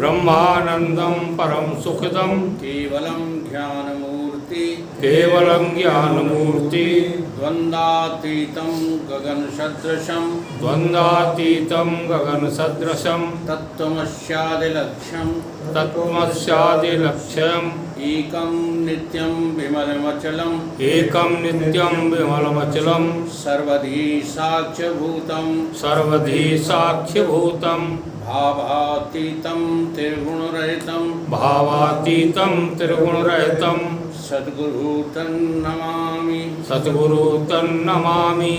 ब्रह्मानंदं परम सुखदं केवलं ज्ञानमूर्ति केवलं ज्ञानमूर्ति द्वन्द्वातीतं गगनसदृशं द्वन्द्वातीतं गगनसदृशं तत्त्वमस्यादिलक्ष्यं तत्त्वमस्यादिलक्ष्यम् एकं नित्यं विमलमचलं एकं नित्यं विमलमचलं सर्वधी साक्ष्यभूतं सर्वधी साक्ष्यभूतं भावातीतं त्रिगुणरहितं भावातीतं त्रिगुणरहितं सद्गुरु तन्नमामि सद्गुरु तन्नमामि।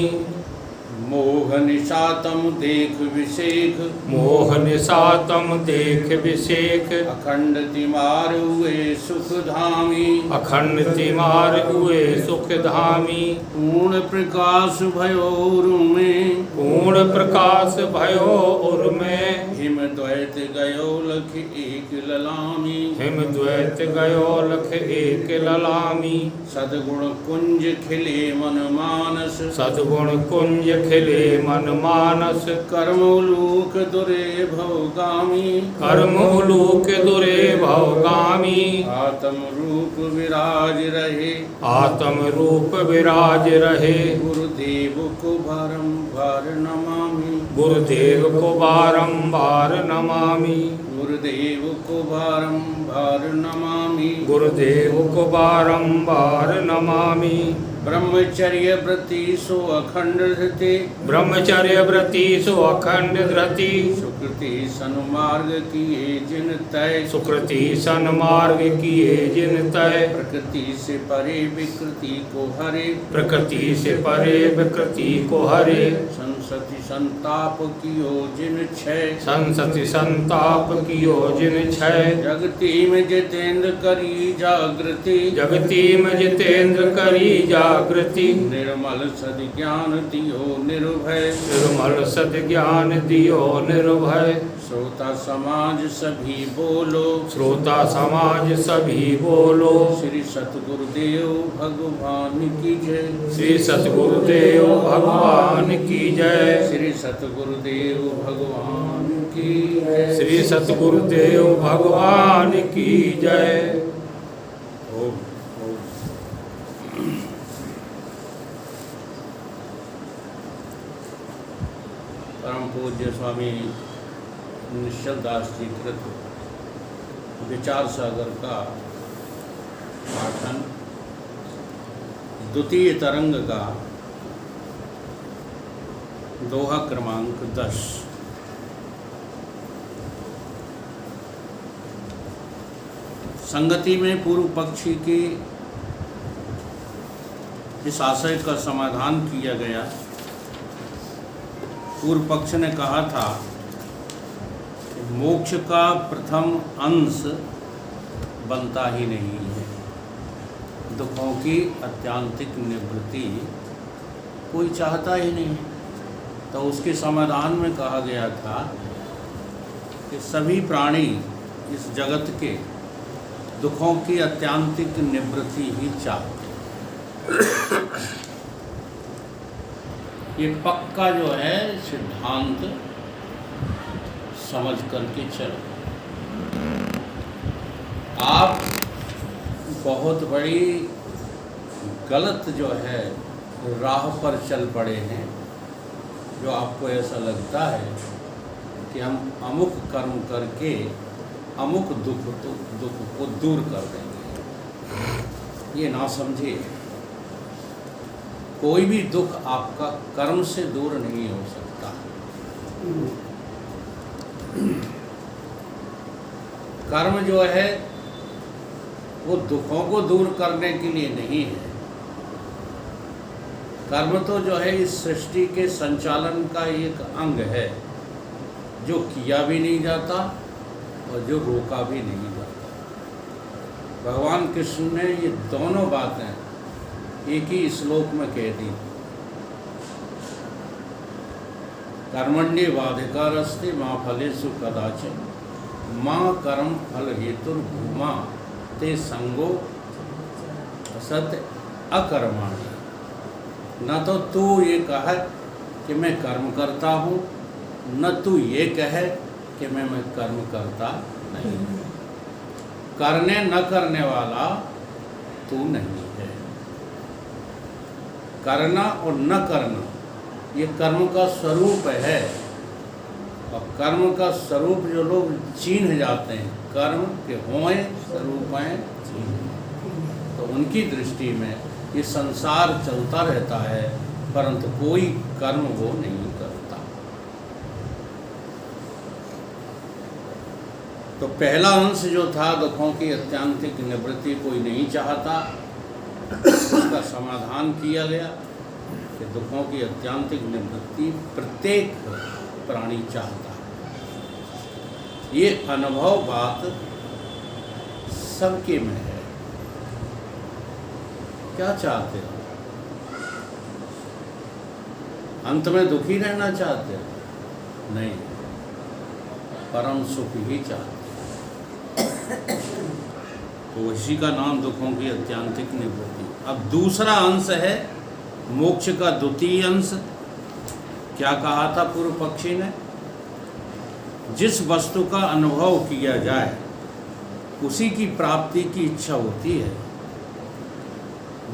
मोहनिशातं देख विषेख मोहनिशातं देख विषेख अखंड तिमार हुए सुखधामी अखंड तिमार हुए सुखधामी। पूर्ण प्रकाश भयोर में पूर्ण प्रकाश भयो उर्मे हिम द्वैत गयो लख एक ललामी हिम द्वैत गयो लख एक ललामी। सद्गुण कुंज खिले मन मानस सद्गुण कुंज खिले मन मानस कर्मोलूक दुरे भवगामी कर्मोलोक दुरे भवगामी। आत्म रूप विराज रहे आत्म रूप विराज रहे गुरुदेव को बारंबार नमामि गुरुदेव को बारंबार नमामि गुरुदेव को बारंबार नमामि गुरुदेव को बारंबार नमामि। ब्रह्मचर्य व्रति सो अखंड धृते ब्रह्मचर्य व्रति सो अखंड धृति सुकृति सन्मार्ग किए जिन तय सुकृति सन्मार्ग किए जिन तय प्रकृति से परे विकृति को हरे प्रकृति से परे विकृति को हरे संसति संताप कियो जिन छय संसति संताप कियो जिन छय जगती में जितेंद्र करी जागृति जगती में जितेंद्र करी जागृति निर्मल सद्ज्ञान दियो निर्भय निर्मल सद्ज्ञान दियो निर्भय। श्रोता समाज सभी बोलो श्रोता समाज सभी बोलो श्री सतगुरुदेव भगवान की जय श्री सतगुरुदेव भगवान की जय श्री सतगुरुदेव भगवान की जय श्री सतगुरुदेव भगवान की जय। ओम परम पूज्य स्वामी निश्चल दास जी कृत विचार सागर का पाठन द्वितीय तरंग का दोहा क्रमांक 10। संगति में पूर्व पक्षी के इस आशय का समाधान किया गया। पूर्व पक्ष ने कहा था कि मोक्ष का प्रथम अंश बनता ही नहीं है, दुखों की अत्यांतिक निवृत्ति कोई चाहता ही नहीं। तो उसके समाधान में कहा गया था कि सभी प्राणी इस जगत के दुखों की अत्यांतिक निवृत्ति ही चाहते। ये पक्का जो है सिद्धांत समझ करके चलो। आप बहुत बड़ी गलत जो है राह पर चल पड़े हैं, जो आपको ऐसा लगता है कि हम अमुक कर्म करके अमुक दुख को दूर कर देंगे। ये ना समझिए, कोई भी दुख आपका कर्म से दूर नहीं हो सकता। कर्म जो है वो दुखों को दूर करने के लिए नहीं है। कर्म तो जो है इस सृष्टि के संचालन का एक अंग है, जो किया भी नहीं जाता और जो रोका भी नहीं जाता। भगवान कृष्ण ने ये दोनों बातें एक ही श्लोक में कह दी। कर्मण्ये वाधिकारस्ते मां फलेषु कदाचन मां कर्म फल हेतुर्भूमा ते संगो असत अकर्माणि। न तो तू ये कहे कि मैं कर्म करता हूँ, न तू ये कहे कि मैं कर्म करता नहीं, करने न करने वाला तू नहीं है। करना और न करना ये कर्म का स्वरूप है, और कर्म का स्वरूप जो लोग चिन्ह जाते हैं, कर्म के होए स्वरूप हैं, तो उनकी दृष्टि में ये संसार चलता रहता है, परंतु कोई कर्म वो नहीं करता। तो पहला अंश जो था दुखों की अत्यंतिक निवृत्ति कोई नहीं चाहता, उसका समाधान किया गया कि दुखों की अत्यंतिक निवृत्ति प्रत्येक प्राणी चाहता है। ये अनुभव बात सबके में है। क्या चाहते हो? अंत में दुखी रहना चाहते हो? नहीं, परम सुख ही चाहते हो। तो इसी का नाम दुखों की अत्यंतिक निवृत्ति। अब दूसरा अंश है मोक्ष का द्वितीय अंश। क्या कहा था पूर्व पक्षी ने? जिस वस्तु का अनुभव किया जाए उसी की प्राप्ति की इच्छा होती है।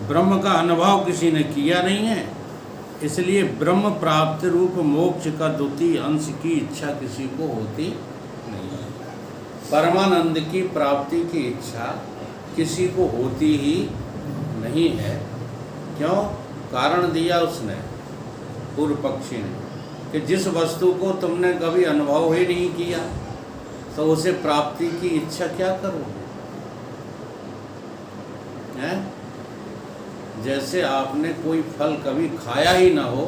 ब्रह्म का अनुभव किसी ने किया नहीं है, इसलिए ब्रह्म प्राप्त रूप मोक्ष का द्वितीय अंश की इच्छा किसी को होती नहीं है। परमानंद की प्राप्ति की इच्छा किसी को होती ही नहीं है। क्यों? कारण दिया उसने, पूर्व पक्षी ने, कि जिस वस्तु को तुमने कभी अनुभव ही नहीं किया तो उसे प्राप्ति की इच्छा क्या करोगे? हैं? जैसे आपने कोई फल कभी खाया ही ना हो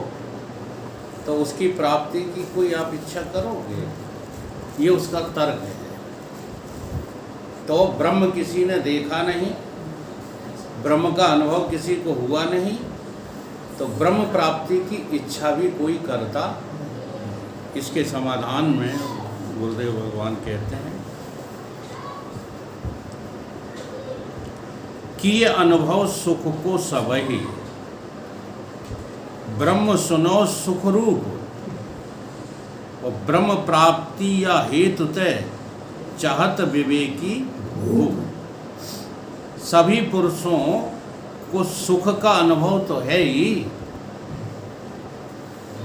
तो उसकी प्राप्ति की कोई आप इच्छा करोगे? ये उसका तर्क है। तो ब्रह्म किसी ने देखा नहीं, ब्रह्म का अनुभव किसी को हुआ नहीं, तो ब्रह्म प्राप्ति की इच्छा भी कोई करता। इसके समाधान में गुरुदेव भगवान कहते हैं कि ये अनुभव सुख को सबही, ब्रह्म सुनो सुख रूप, और ब्रह्म प्राप्ति या हेतु तय चाहत विवेकी भूप। सभी पुरुषों को सुख का अनुभव तो है ही।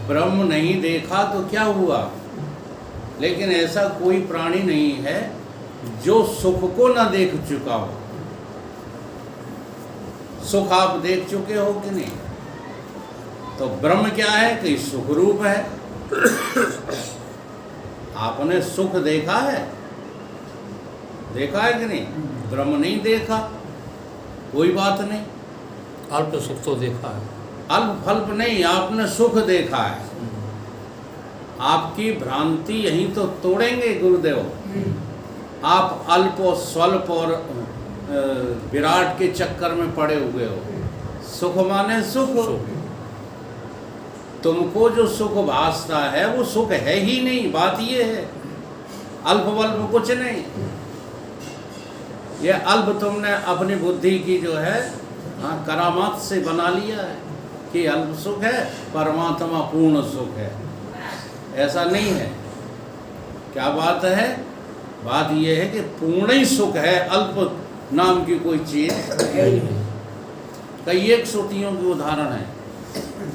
ब्रह्म नहीं देखा तो क्या हुआ, लेकिन ऐसा कोई प्राणी नहीं है जो सुख को ना देख चुका हो। सुख आप देख चुके हो कि नहीं? तो ब्रह्म क्या है कि सुख रूप है। आपने सुख देखा है? देखा है कि नहीं? ब्रह्म नहीं देखा, कोई बात नहीं। अल्प सुख तो देखा है। अल्प फल्प नहीं, आपने सुख देखा है। आपकी भ्रांति यहीं तो तोड़ेंगे गुरुदेव। आप अल्प और स्वल्प और विराट के चक्कर में पड़े हुए हो। सुख माने सुख। तुमको जो सुख भासता है वो सुख है ही नहीं। बात ये है, अल्प वल्प कुछ नहीं। ये अल्प तुमने अपनी बुद्धि की जो है करामात से बना लिया है कि अल्प सुख है, परमात्मा पूर्ण सुख है। ऐसा नहीं है। क्या बात है? बात यह है कि पूर्ण ही सुख है, अल्प नाम की कोई चीज कई एक श्रुतियों की उदाहरण है।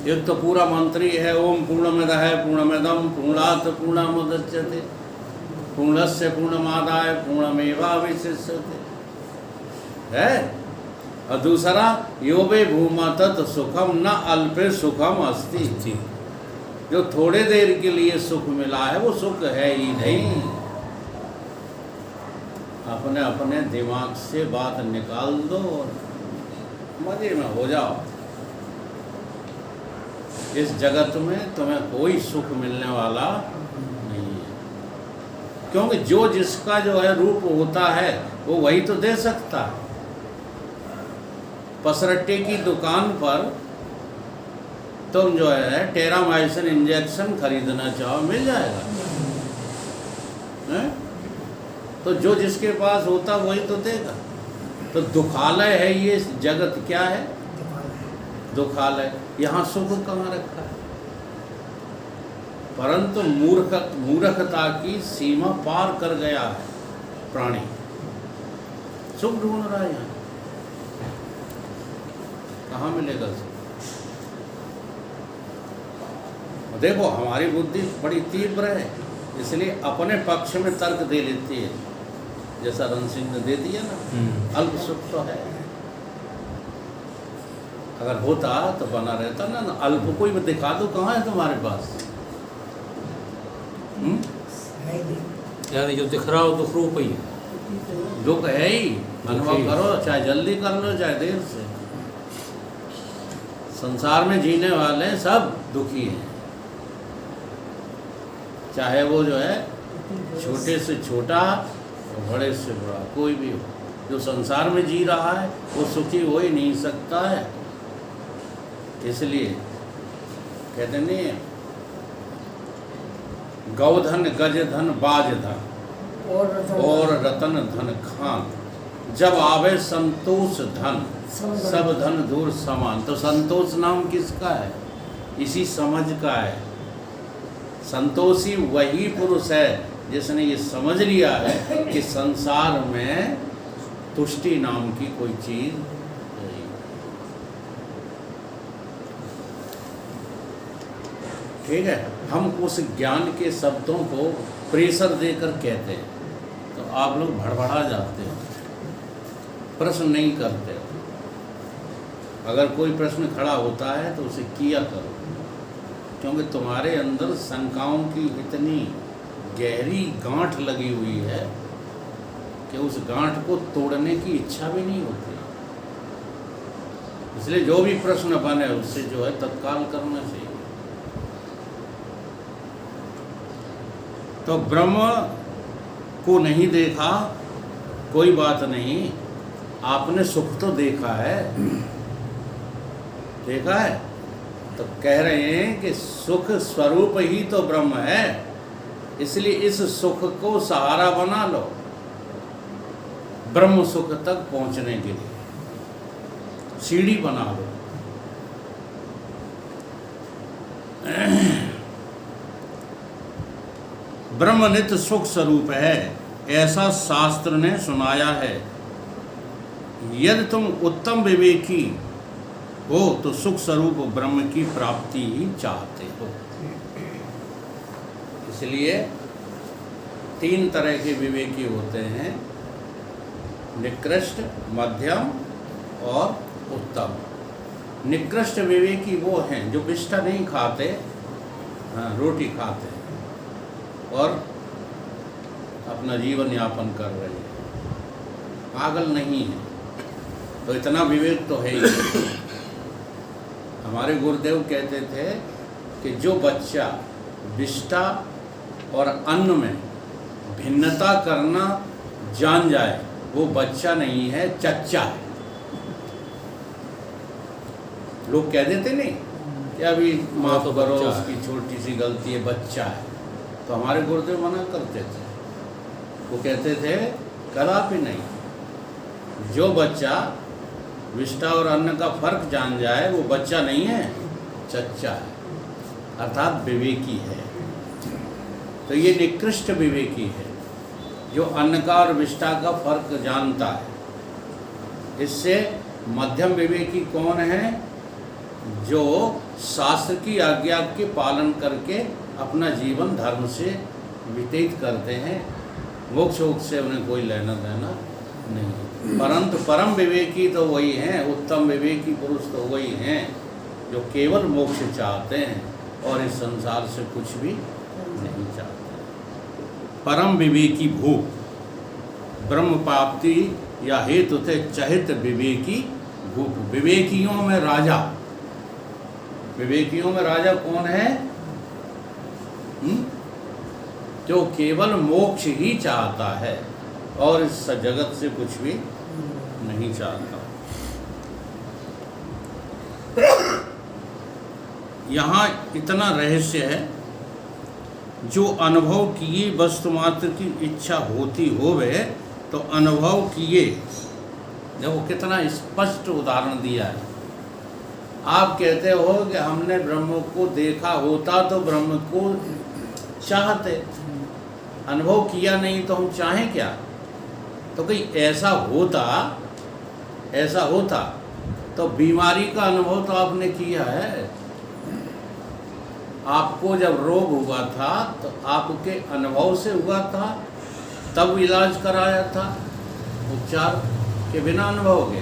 एक तो पूरा मंत्र ही है, ओम पूर्णमदः पूर्णमिदं पूर्णात् पूर्णमुदच्यते पूर्णस्य पूर्णमादाय पूर्णमेवावशिष्यते है। और दूसरा योबे भूमा तत् सुखम न अल्पे सुखम अस्ति। जो थोड़े देर के लिए सुख मिला है वो सुख है ही नहीं। अपने अपने दिमाग से बात निकाल दो और मजे में हो जाओ। इस जगत में तुम्हें कोई सुख मिलने वाला नहीं है, क्योंकि जो जिसका जो है रूप होता है वो वही तो दे सकता है। पसरट्टे की दुकान पर तुम जो है टेरामाइसिन इंजेक्शन खरीदना चाहो मिल जाएगा, है? तो जो जिसके पास होता वही तो देगा। तो दुखालय है ये जगत। क्या है? दुखालय। यहाँ सुख कहाँ रखा परंतु मूर्खता की सीमा पार कर गया है प्राणी, सुख ढूंढ रहा है। यहाँ कहाँ मिलेगा सुख? देखो हमारी बुद्धि बड़ी तीव्र है, इसलिए अपने पक्ष में तर्क दे लेती है, जैसा रण सिंह ने दे दिया ना, अल्प सुख तो है। अगर होता तो बना रहता ना, अल्प कोई दिखा दो, कहाँ है तुम्हारे पास? यानी जो दिख रहा हो दुख रूप ही है, दुख है ही, अनुभव करो, चाहे जल्दी कर लो चाहे देर से। संसार में जीने वाले सब दुखी हैं, चाहे वो जो है छोटे से छोटा और बड़े से बड़ा कोई भी हो। जो संसार में जी रहा है वो सुखी हो ही नहीं सकता है। इसलिए कहते नहीं, गौधन गजधन बाजधन और रतन धन खान, जब आवे संतोष धन सब धन दूर समान। तो संतोष नाम किसका है? इसी समझ का है। संतोषी वही पुरुष है जिसने ये समझ लिया है कि संसार में तुष्टि नाम की कोई चीज नहीं। ठीक है, हम उस ज्ञान के शब्दों को प्रेशर देकर कहते हैं तो आप लोग भड़बड़ा जाते हो, प्रश्न नहीं करते हो। अगर कोई प्रश्न खड़ा होता है तो उसे किया करो, क्योंकि तुम्हारे अंदर शंकाओं की इतनी गहरी गांठ लगी हुई है कि उस गांठ को तोड़ने की इच्छा भी नहीं होती। इसलिए जो भी प्रश्न बने उससे जो है तत्काल करना चाहिए। तो ब्रह्म को नहीं देखा कोई बात नहीं, आपने सुख तो देखा है, देखा है तो कह रहे हैं कि सुख स्वरूप ही तो ब्रह्म है, इसलिए इस सुख को सहारा बना लो ब्रह्म सुख तक पहुंचने के लिए, सीढ़ी बना लो। ब्रह्म नित्य सुख स्वरूप है, ऐसा शास्त्र ने सुनाया है। यदि तुम उत्तम विवेकी हो तो सुख स्वरूप ब्रह्म की प्राप्ति ही चाहते हो। इसलिए तीन तरह के विवेकी होते हैं, निकृष्ट, मध्यम और उत्तम। निकृष्ट विवेकी वो हैं जो विष्ठा नहीं खाते, रोटी खाते हैं और अपना जीवन यापन कर रहे हैं, पागल नहीं है। तो इतना विवेक तो है ही। हमारे गुरुदेव कहते थे कि जो बच्चा विष्ठा और अन्न में भिन्नता करना जान जाए वो बच्चा नहीं है, चच्चा है। लोग कह देते नहीं कि अभी माफ तो करो, बच्चा उसकी छोटी सी गलती है, बच्चा है। तो हमारे गुरुदेव मना करते थे, वो कहते थे कदापि नहीं। जो बच्चा विष्ठा और अन्न का फर्क जान जाए वो बच्चा नहीं है, चच्चा है, अर्थात विवेकी है। तो ये निकृष्ट विवेकी है जो अन्न का और विष्ठा का फर्क जानता है। इससे मध्यम विवेकी कौन है? जो शास्त्र की आज्ञा के पालन करके अपना जीवन धर्म से व्यतीत करते हैं, मोक्ष वोक्ष से उन्हें कोई लेना देना नहीं। परंतु परम विवेकी तो वही हैं, उत्तम विवेकी पुरुष तो वही हैं जो केवल मोक्ष चाहते हैं और इस संसार से कुछ भी नहीं चाहते। परम विवेकी भू ब्रह्म प्राप्ति या हेतु थे चहित विवेकी भूप। विवेकियों में राजा, विवेकियों में राजा कौन है? जो केवल मोक्ष ही चाहता है और इस जगत से कुछ भी नहीं चाहता। यहाँ इतना रहस्य है, जो अनुभव किए वस्तु मात्र की इच्छा होती होवे तो अनुभव किए। देखो कितना स्पष्ट उदाहरण दिया है। आप कहते हो कि हमने ब्रह्म को देखा होता तो ब्रह्म को चाहते, अनुभव किया नहीं तो हम चाहें क्या? तो कहीं ऐसा होता तो बीमारी का अनुभव तो आपने किया है। आपको जब रोग हुआ था तो आपके अनुभव से हुआ था, तब इलाज कराया था, उपचार के बिना अनुभव के।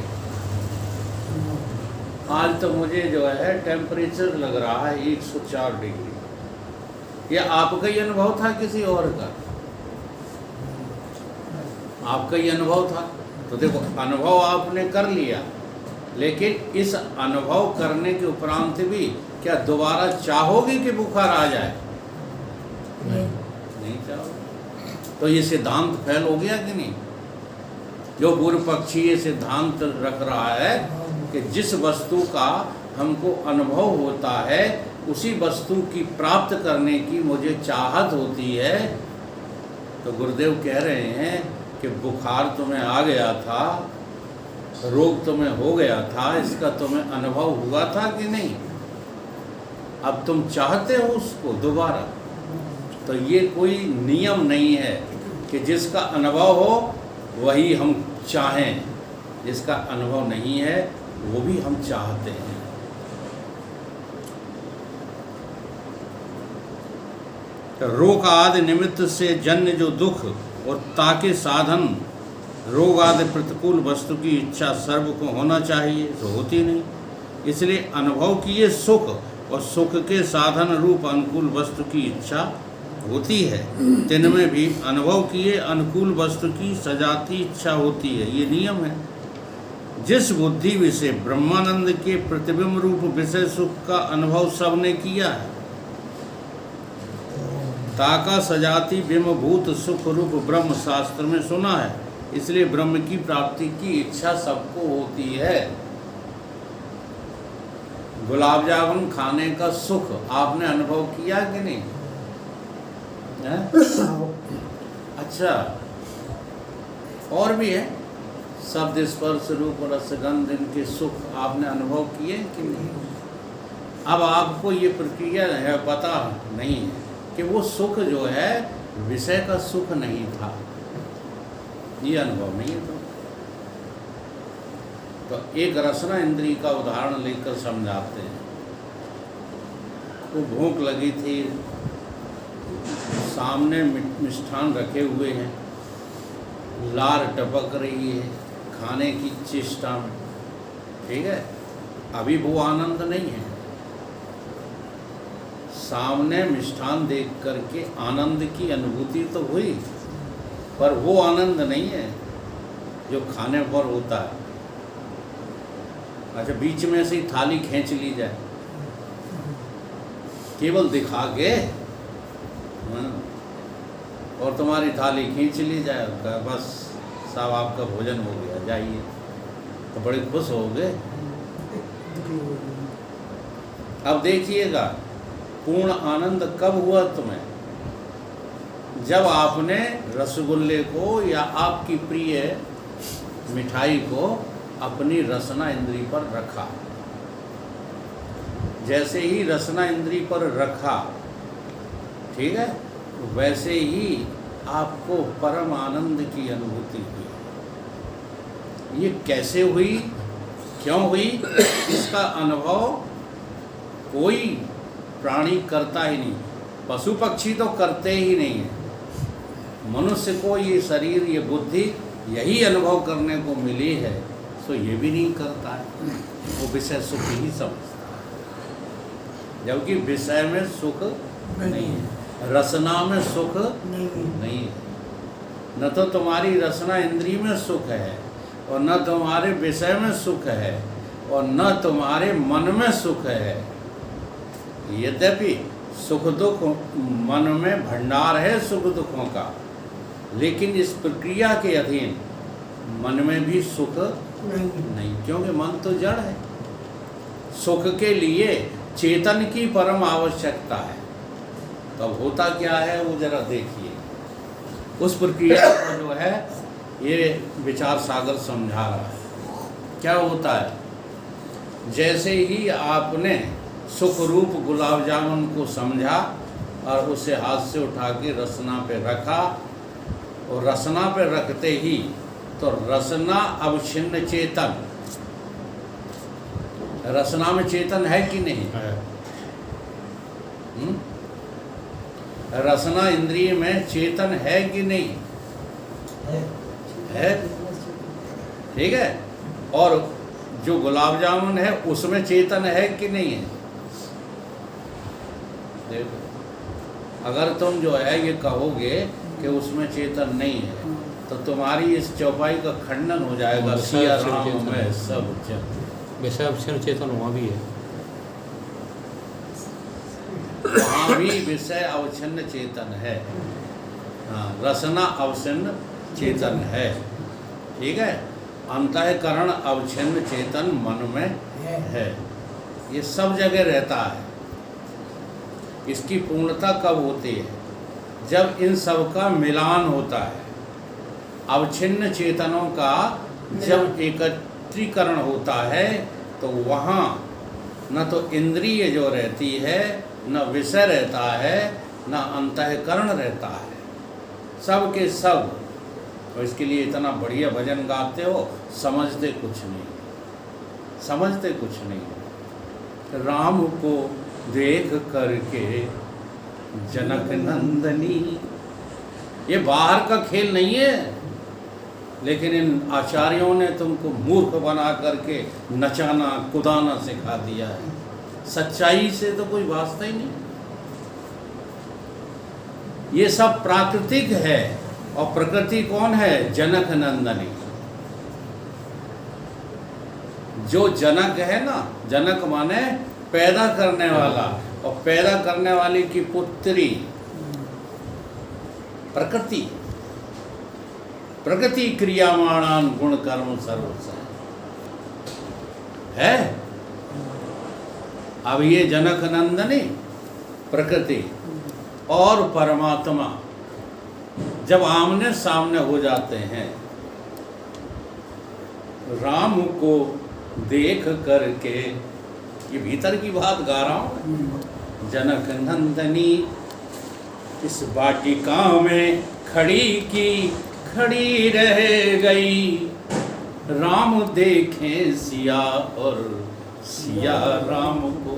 आज तो मुझे जो है टेम्परेचर लग रहा है 104 डिग्री। यह आपका ही अनुभव था किसी और का? आपका ही अनुभव था। तो देखो, अनुभव आपने कर लिया, लेकिन इस अनुभव करने के उपरांत भी क्या दोबारा चाहोगे कि बुखार आ जाए? नहीं चाहोगे। तो ये सिद्धांत फेल हो गया कि नहीं? जो पूर्व पक्षी ये सिद्धांत रख रहा है कि जिस वस्तु का हमको अनुभव होता है उसी वस्तु की प्राप्त करने की मुझे चाहत होती है, तो गुरुदेव कह रहे हैं कि बुखार तुम्हें आ गया था, रोग तुम्हें हो गया था, इसका तुम्हें अनुभव हुआ था कि नहीं? अब तुम चाहते हो उसको दोबारा। तो ये कोई नियम नहीं है कि जिसका अनुभव हो वही हम चाहें, जिसका अनुभव नहीं है वो भी हम चाहते हैं। तो रोग आदि निमित्त से जन्य जो दुख और ताके साधन, रोग आदि प्रतिकूल वस्तु की इच्छा सर्व को होना चाहिए, तो होती नहीं। इसलिए अनुभव किए सुख और सुख के साधन रूप अनुकूल वस्तु की इच्छा होती है। तिनमें भी अनुभव किए अनुकूल वस्तु की सजाती इच्छा होती है, ये नियम है। जिस बुद्धि विषय ब्रह्मानंद के प्रतिबिंब रूप विषय सुख का अनुभव सबने किया है, ताका सजाती बिंबभूत सुख रूप ब्रह्म शास्त्र में सुना है, इसलिए ब्रह्म की प्राप्ति की इच्छा सबको होती है। गुलाब जामुन खाने का सुख आपने अनुभव किया कि नहीं है? अच्छा, और भी है, शब्द स्पर्श रूप रसगंध इनके सुख आपने अनुभव किए कि नहीं? अब आपको ये प्रक्रिया है पता नहीं है कि वो सुख जो है विषय का सुख नहीं था, ये अनुभव नहीं है। तो एक रसना इंद्री का उदाहरण लेकर समझाते हैं। वो भूख लगी थी, सामने मिष्ठान रखे हुए हैं, लार टपक रही है खाने की चेष्टा में, ठीक है, अभी वो आनंद नहीं है। सामने मिष्ठान देख करके आनंद की अनुभूति तो हुई, पर वो आनंद नहीं है जो खाने पर होता है। अच्छा, बीच में से ही थाली खींच ली जाए केवल दिखा के, और तुम्हारी थाली खींच ली जाए, बस साहब आपका भोजन हो गया, जाइए, तो बड़े खुश हो गए। अब देखिएगा पूर्ण आनंद कब हुआ तुम्हें? जब आपने रसगुल्ले को या आपकी प्रिय मिठाई को अपनी रसना इंद्री पर रखा। जैसे ही रसना इंद्री पर रखा, ठीक है, वैसे ही आपको परम आनंद की अनुभूति हुई। ये कैसे हुई, क्यों हुई, इसका अनुभव कोई प्राणी करता ही नहीं। पशु पक्षी तो करते ही नहीं है। मनुष्य को ये शरीर, ये बुद्धि यही अनुभव करने को मिली है, तो ये भी नहीं करता है, वो विषय सुख ही समझता है। जबकि विषय में सुख नहीं है, रसना में सुख नहीं है। न तो तुम्हारी रसना इंद्री में सुख है, और न तुम्हारे विषय में सुख है, और न तुम्हारे मन में सुख है। यद्यपि सुख दुख मन में भंडार है सुख दुखों का, लेकिन इस प्रक्रिया के अधीन मन में भी सुख नहीं, क्योंकि मन तो जड़ है। सुख के लिए चेतन की परम आवश्यकता है। तब होता क्या है वो जरा देखिए। उस प्रक्रिया को जो है ये विचार सागर समझा रहा है। क्या होता है जैसे ही आपने सुख रूप गुलाब जामुन को समझा और उसे हाथ से उठा के रसना पे रखा, और रसना पे रखते ही तो रसना अवच्छिन्न चेतन, रसना में चेतन है कि नहीं? रसना इंद्रिय में चेतन है कि नहीं? है। ठीक है। और जो गुलाब जामुन है उसमें चेतन है कि नहीं है? देखो, अगर तुम जो है ये कहोगे कि उसमें चेतन नहीं है तो तुम्हारी इस चौपाई का खंडन हो जाएगा। सिया राम में सब वैसे अवच्छिन्न चेतन वहाँ भी है, वहाँ भी विषय अवच्छिन्न चेतन है। हाँ, रसना अवच्छिन्न चेतन है। ठीक है। अंतःकरण अवच्छिन्न चेतन मन में है, ये सब जगह रहता है। इसकी पूर्णता कब होती है? जब इन सब का मिलान होता है। अवच्छिन्न चेतनों का जब एकत्रीकरण होता है तो वहाँ न तो इंद्रिय जो रहती है, न विषय रहता है, न अंतःकरण रहता है, सब के सब। और इसके लिए इतना बढ़िया भजन गाते हो, समझते कुछ नहीं, समझते कुछ नहीं। राम को देख करके जनक नंदनी, ये बाहर का खेल नहीं है, लेकिन इन आचार्यों ने तुमको मूर्ख बना करके नचाना कुदाना सिखा दिया है। सच्चाई से तो कोई वास्ता ही नहीं। ये सब प्राकृतिक है, और प्रकृति कौन है? जनक नंदनी। जो जनक है ना, जनक माने पैदा करने वाला, और पैदा करने वाले की पुत्री प्रकृति। प्रकृति क्रियामाणान गुण कर्म सर्वस है। अब ये जनक नंदनी प्रकृति और परमात्मा जब आमने सामने हो जाते हैं, राम को देख करके, ये भीतर की बात गा रहा हूँ। जनक नंदनी इस वाटिका में खड़ी की खड़ी रह गई, राम देखें सिया और सिया राम को,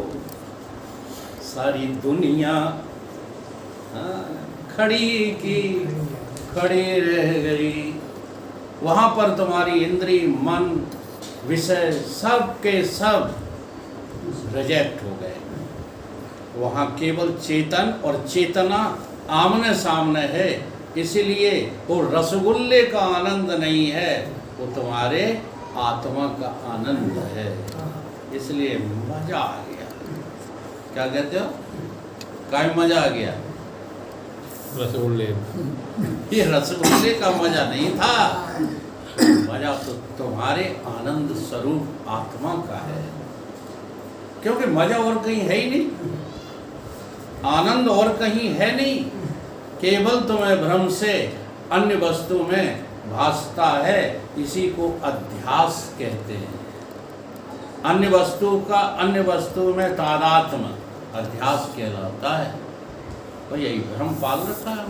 सारी दुनिया खड़ी की खड़ी रह गई। वहाँ पर तुम्हारी इंद्रिय, मन, विषय सब के सब रिजेक्ट हो गए। वहाँ केवल चेतन और चेतना आमने सामने है। इसीलिए वो रसगुल्ले का आनंद नहीं है, वो तुम्हारे आत्मा का आनंद है। इसलिए मजा आ गया। क्या कहते हो? क्या मजा आ गया? रसगुल्ले। ये रसगुल्ले का मजा नहीं था, मजा तो तुम्हारे आनंद स्वरूप आत्मा का है। क्योंकि मजा और कहीं है ही नहीं, आनंद और कहीं है नहीं, केवल तुम्हें भ्रम से अन्य वस्तु में भासता है। इसी को अध्यास कहते हैं। अन्य वस्तु का अन्य वस्तु में तादात्म्य अध्यास कहलाता है। और यही भ्रम पाल रखा है।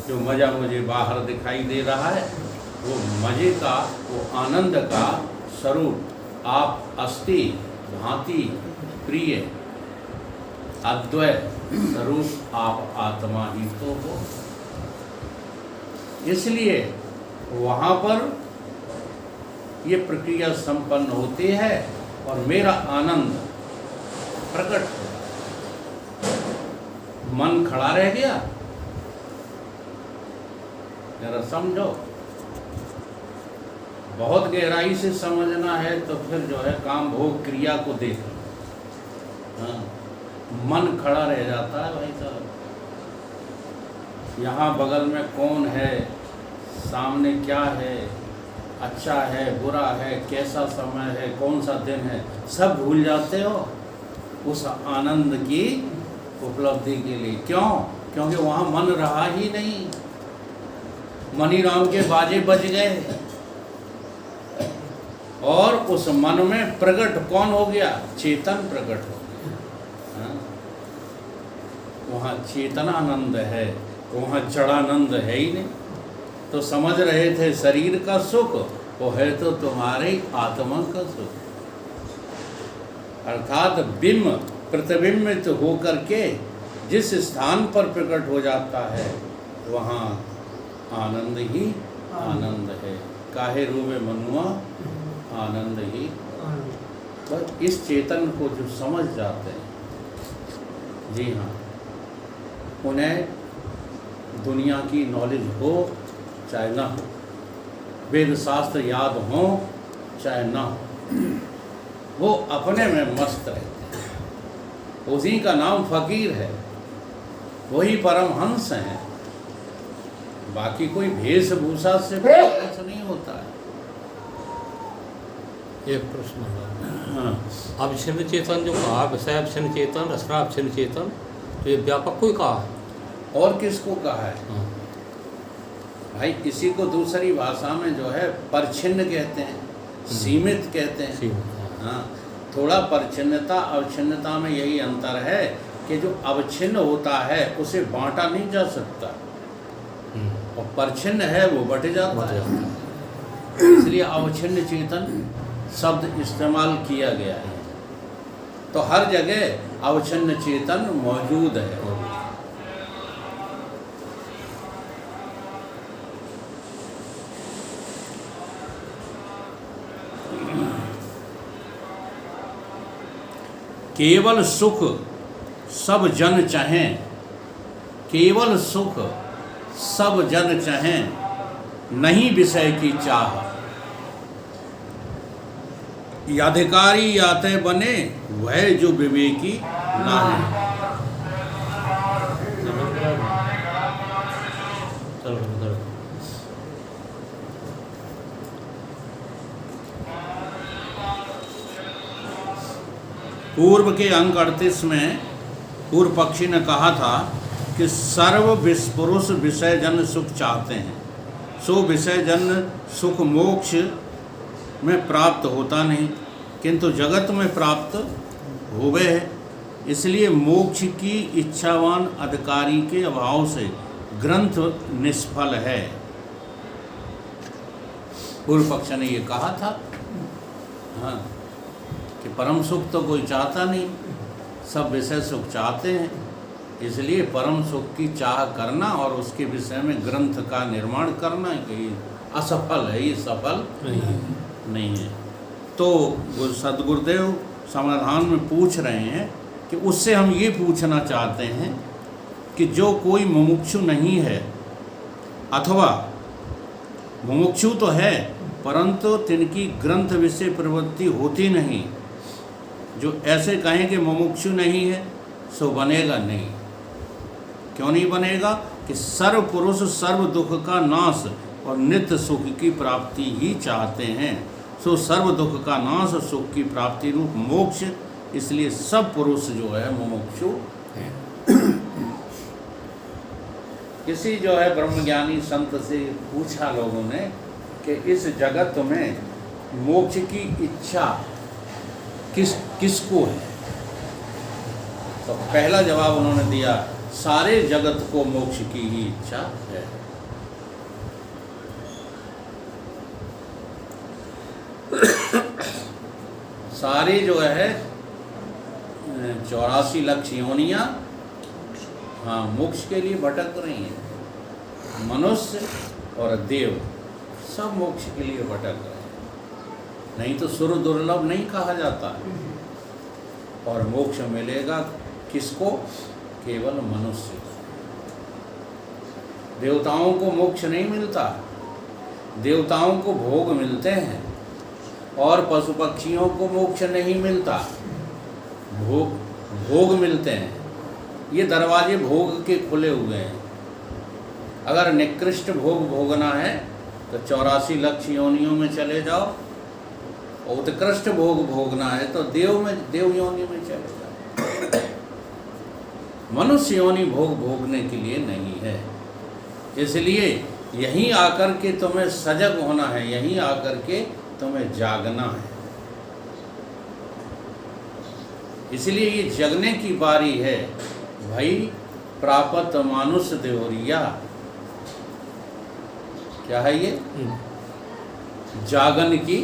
जो मजा मुझे बाहर दिखाई दे रहा है, वो मजे का, वो आनंद का स्वरूप आप अस्ति भांति प्रिय अद्वैत स्वरूप आप आत्मा ही तो हो। इसलिए वहाँ पर ये प्रक्रिया संपन्न होती है और मेरा आनंद प्रकट हो। मन खड़ा रह गया, जरा समझो। बहुत गहराई से समझना है तो फिर जो है काम भोग क्रिया को देख लो। हाँ, मन खड़ा रह जाता है भाई साहब। यहाँ बगल में कौन है, सामने क्या है, अच्छा है बुरा है, कैसा समय है, कौन सा दिन है, सब भूल जाते हो उस आनंद की उपलब्धि के लिए। क्यों? क्योंकि वहाँ मन रहा ही नहीं। मनी राम के बाजे बज गए। और उस मन में प्रकट कौन हो गया? चेतन प्रकट हो गया। हाँ? वहाँ चेतनानंद है, वहाँ जड़ानंद है ही नहीं। तो समझ रहे थे शरीर का सुख, वो है तो तुम्हारे आत्मा का सुख। अर्थात बिंब प्रतिबिंबित होकर के जिस स्थान पर प्रकट हो जाता है वहाँ आनंद ही आनंद है। काहे रूबे मनुआ आनंद ही। तो इस चेतन को जो समझ जाते हैं, जी हाँ, उन्हें दुनिया की नॉलेज हो चाहे ना हो, वेद शास्त्र याद हो चाहे ना हो, वो अपने में मस्त रहते हैं। उसी का नाम फकीर है, वही परमहंस हैं। बाकी कोई वेशभूषा से कुछ नहीं होता है। एक प्रश्न है। हाँ। अवच्छिन्न चेतन जो कहा, विषय अवच्छिन्न चेतन, रसना अवच्छिन्न चेतन, तो ये व्यापक कोई कहा है? और किसको कहा है? हाँ। भाई किसी को दूसरी भाषा में जो है परछिन्न कहते हैं, सीमित कहते हैं। सीमित, हाँ, थोड़ा परछिन्नता अवच्छिन्नता में यही अंतर है कि जो अवच्छिन्न होता है उसे बांटा नहीं जा सकता, और परछिन्न है वो बट जाता है। इसलिए अवच्छिन्न चेतन शब्द इस्तेमाल किया गया है। तो हर जगह अवच्छिन्न चेतन मौजूद है। केवल सुख सब जन चाहें, केवल सुख सब जन चाहें, नहीं विषय की चाह। याधिकारी याते बने, वह जो विवेकी ना है। पूर्व के अंक 38 में पूर्व पक्षी ने कहा था कि सर्व पुरुष विषय जन सुख चाहते हैं, सो विषय जन सुख मोक्ष में प्राप्त होता नहीं, किंतु जगत में प्राप्त होवे है। इसलिए मोक्ष की इच्छावान अधिकारी के अभाव से ग्रंथ निष्फल है। पूर्व पक्ष ने ये कहा था, हाँ, कि परम सुख तो कोई चाहता नहीं, सब विषय सुख चाहते हैं। इसलिए परम सुख की चाह करना और उसके विषय में ग्रंथ का निर्माण करना कि असफल है, ये सफल नहीं है। तो सदगुरुदेव समाधान में पूछ रहे हैं कि उससे हम ये पूछना चाहते हैं कि जो कोई मुमुक्षु नहीं है, अथवा मुमुक्षु तो है परंतु तिनकी ग्रंथ विषय प्रवृत्ति होती नहीं, जो ऐसे कहें कि मुमुक्षु नहीं है सो बनेगा नहीं। क्यों नहीं बनेगा? कि सर्व पुरुष सर्व दुख का नाश और नित्य सुख की प्राप्ति ही चाहते हैं। सो सर्व दुख का नाश और सुख की प्राप्ति रूप मोक्ष, इसलिए सब पुरुष जो है मुमुक्षु हैं। किसी जो है ब्रह्मज्ञानी संत से पूछा लोगों ने कि इस जगत में मोक्ष की इच्छा किसको है? तो पहला जवाब उन्होंने दिया, सारे जगत को मोक्ष की ही इच्छा है। सारे जो है 84 लाख योनियाँ, हाँ, मोक्ष के लिए भटक रही हैं। मनुष्य और देव सब मोक्ष के लिए भटक रहे हैं, नहीं तो सुर दुर्लभ नहीं कहा जाता। और मोक्ष मिलेगा किसको? केवल मनुष्य। देवताओं को मोक्ष नहीं मिलता, देवताओं को भोग मिलते हैं, और पशु पक्षियों को मोक्ष नहीं मिलता, भोग मिलते हैं। ये दरवाजे भोग के खुले हुए हैं। अगर निकृष्ट भोग भोगना है तो 84 लाख योनियों में चले जाओ, और उत्कृष्ट भोग भोगना है तो देव योनि में चले जाओ। मनुष्य योनि भोग भोगने के लिए नहीं है। इसलिए यहीं आकर के तुम्हें सजग होना है, यहीं आकर के तुम्हें जागना है। इसलिए ये जगने की बारी है भाई। प्रापत मानुष देवरिया, क्या है ये? जागन की